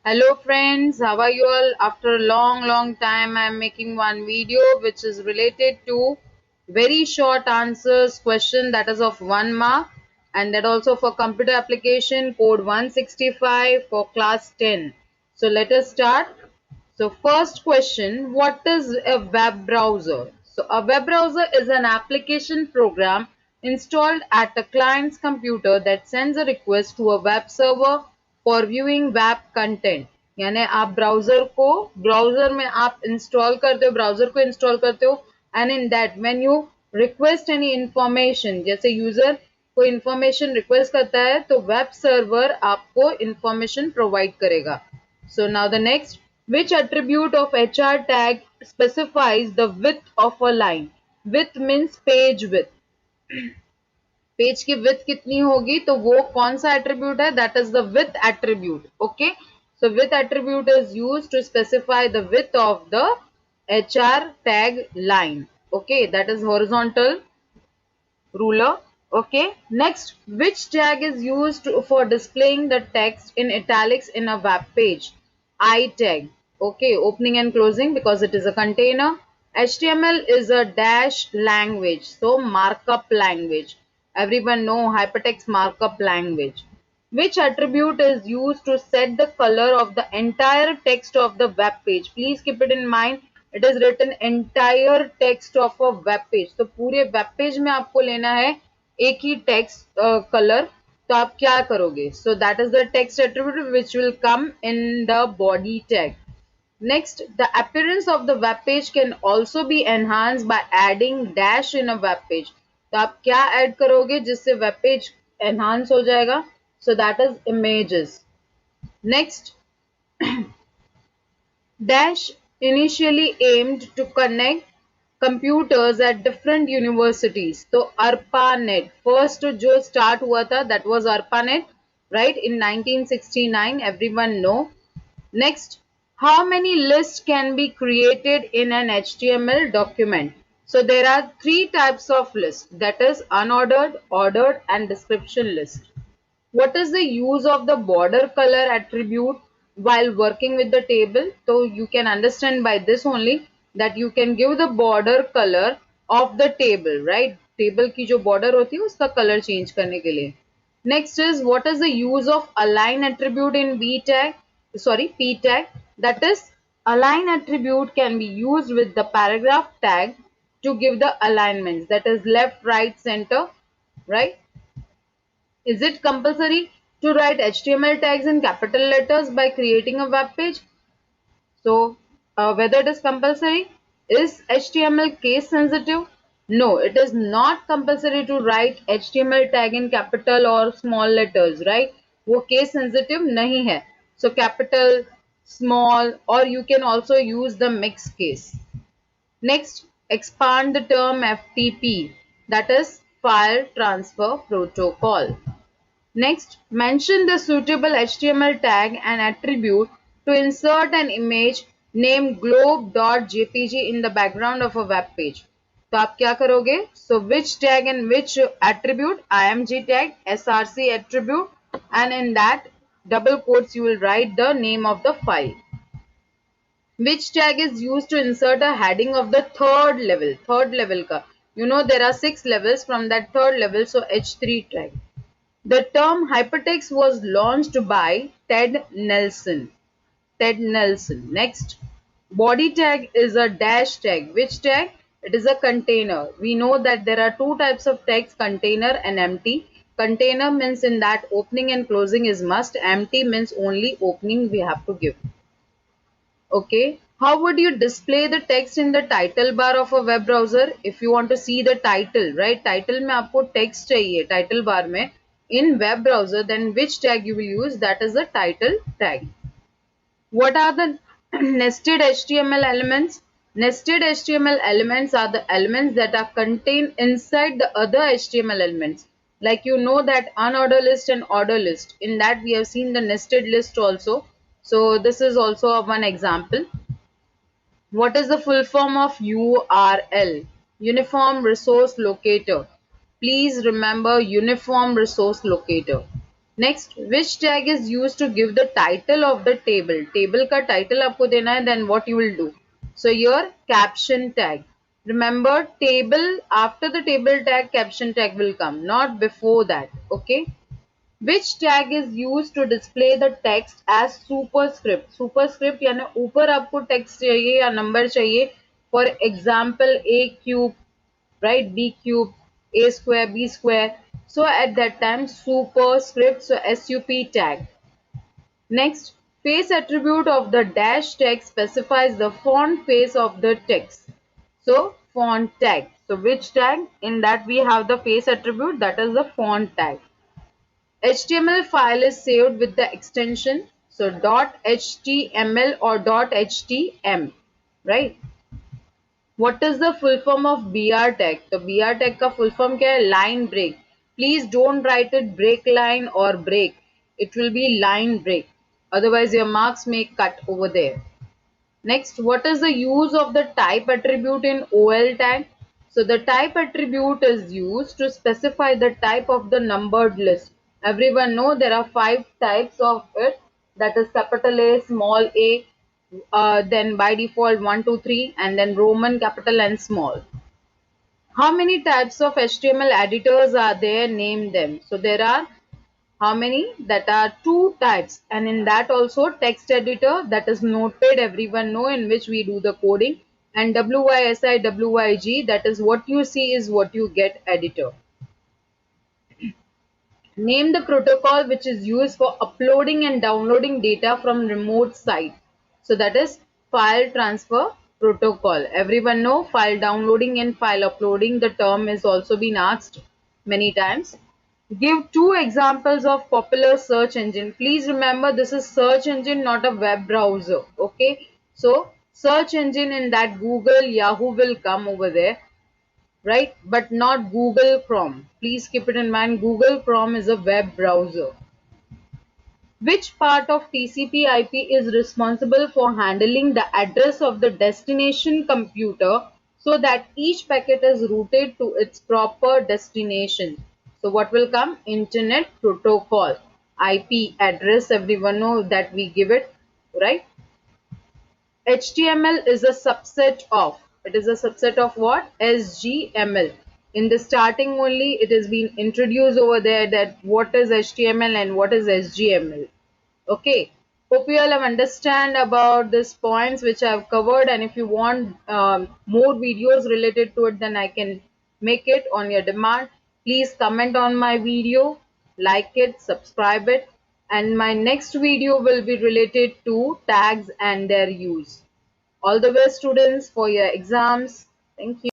Hello friends, how are you all? After a long time I am making one video which is related to very short answers question that is of 1 mark, and that also for computer application code 165 for class 10. So let us start. So first question, what is a web browser? So a web browser is an application program installed at a client's computer that sends a request to a web server for viewing web content. यानी आप browser में आप install करते हो, browser को install करते हो, and in that when you request any information, जैसे यूजर कोई इंफॉर्मेशन रिक्वेस्ट करता है तो वेब सर्वर आपको इंफॉर्मेशन प्रोवाइड करेगा. So now the next, which attribute of HR tag specifies the width of a line? Width means page width. Page की width कितनी होगी तो वो कौन सा एट्रीब्यूट है? That is the width attribute. Okay, so width attribute is used to specify the width of the HR tag line. Okay, that is horizontal ruler. Okay, next, which tag is used for displaying the text in italics in a web page? I tag. Okay, opening and closing because it is a container. HTML is a dash language, so markup language. Everyone know hypertext markup language. Which attribute is used to set the color of the entire text of the web page? Please keep it in mind. It is written entire text of a web page. तो पूरे web page में आपको लेना है एक ही text color. तो आप क्या करोगे? So that is the text attribute which will come in the body tag. Next, the appearance of the web page can also be enhanced by adding dash in a web page. तो आप क्या add करोगे जिससे web page enhance हो जाएगा? So that is images. Next, dash initially aimed to connect computers at different universities. So ARPANET first जो start हुआ था that was ARPANET, right, in 1969. Everyone know. Next, how many lists can be created in an HTML document? So there are three types of lists, that is unordered, ordered and description list. What is the use of the border color attribute while working with the table? So you can understand by this only that you can give the border color of the table, right? Table की जो border होती है उसका color change करने के लिए. Next is, what is the use of align attribute in P tag? That is, align attribute can be used with the paragraph tag to give the alignments, that is left, right, center, right? Is it compulsory to write HTML tags in capital letters by creating a web page? So, whether it is compulsory, is HTML case sensitive? No, it is not compulsory to write HTML tag in capital or small letters, right? वो case sensitive नहीं है. So, capital, small, or you can also use the mixed case. Next, expand the term FTP, that is File Transfer Protocol. Next, mention the suitable HTML tag and attribute to insert an image named globe.jpg in the background of a web page. तो आप क्या करोगे? So which tag and which attribute? IMG tag, SRC attribute, and in that double quotes you will write the name of the file. Which tag is used to insert a heading of the third level? Third level ka. You know there are 6 levels from that third level, so H3 tag. The term hypertext was launched by Ted Nelson. Ted Nelson. Next, body tag is a dash tag. Which tag? It is a container. We know that there are two types of tags, container and empty. Container means in that opening and closing is must. Empty means only opening we have to give. Okay. How would you display the text in the title bar of a web browser? If you want to see the title, right? Title में आपको text चाहिए, title bar में. In web browser, then which tag you will use? That is the title tag. What are the nested HTML elements? Nested HTML elements are the elements that are contained inside the other HTML elements. Like you know that unordered list and order list. In that we have seen the nested list also. So this is also one example. What is the full form of URL? Uniform Resource Locator. Please remember Uniform Resource Locator. Next, which tag is used to give the title of the table? Table का title आपको देना है, then what you will do? So your caption tag. Remember, table, after the table tag, caption tag will come, not before that. Okay. Which tag is used to display the text as superscript? Superscript यानी ऊपर आपको text चाहिए या number चाहिए. For example, a cube, right? B cube, A square, B square. So at that time, superscript, so SUP tag. Next, face attribute of the dash text specifies the font face of the text. So font tag. So which tag? In that we have the face attribute, that is the font tag. HTML file is saved with the extension, so .html or .htm, right? What is the full form of BR tag? तो BR tag का full form क्या है? Line break. Please don't write it break line or break. It will be line break. Otherwise your marks may cut over there. Next, what is the use of the type attribute in OL tag? So the type attribute is used to specify the type of the numbered list. Everyone know there are 5 types of it, that is capital A, small a, then by default 1, 2, 3, and then Roman, capital and small. How many types of HTML editors are there? Name them. So there are how many? That are 2 types, and in that also text editor, that is Notepad, everyone know, in which we do the coding, and WYSIWYG, that is what you see is what you get editor. Name the protocol which is used for uploading and downloading data from remote site. So that is file transfer protocol. Everyone know file downloading and file uploading, the term is also been asked many times. Give 2 examples of popular search engine. Please remember this is search engine, not a web browser. Okay. So search engine, in that Google, Yahoo will come over there, right? But not Google Chrome. Please keep it in mind. Google Chrome is a web browser. Which part of TCP IP is responsible for handling the address of the destination computer so that each packet is routed to its proper destination? So what will come? Internet Protocol. IP address, everyone know that we give it, right? HTML is a subset of, it is a subset of what? SGML. In the starting only it has been introduced over there that what is HTML and what is SGML. Okay, hope you all have understand about these points which I have covered, and if you want more videos related to it, then I can make it on your demand. Please comment on my video, like it, subscribe it, and my next video will be related to tags and their use. All the best students for your exams. Thank you.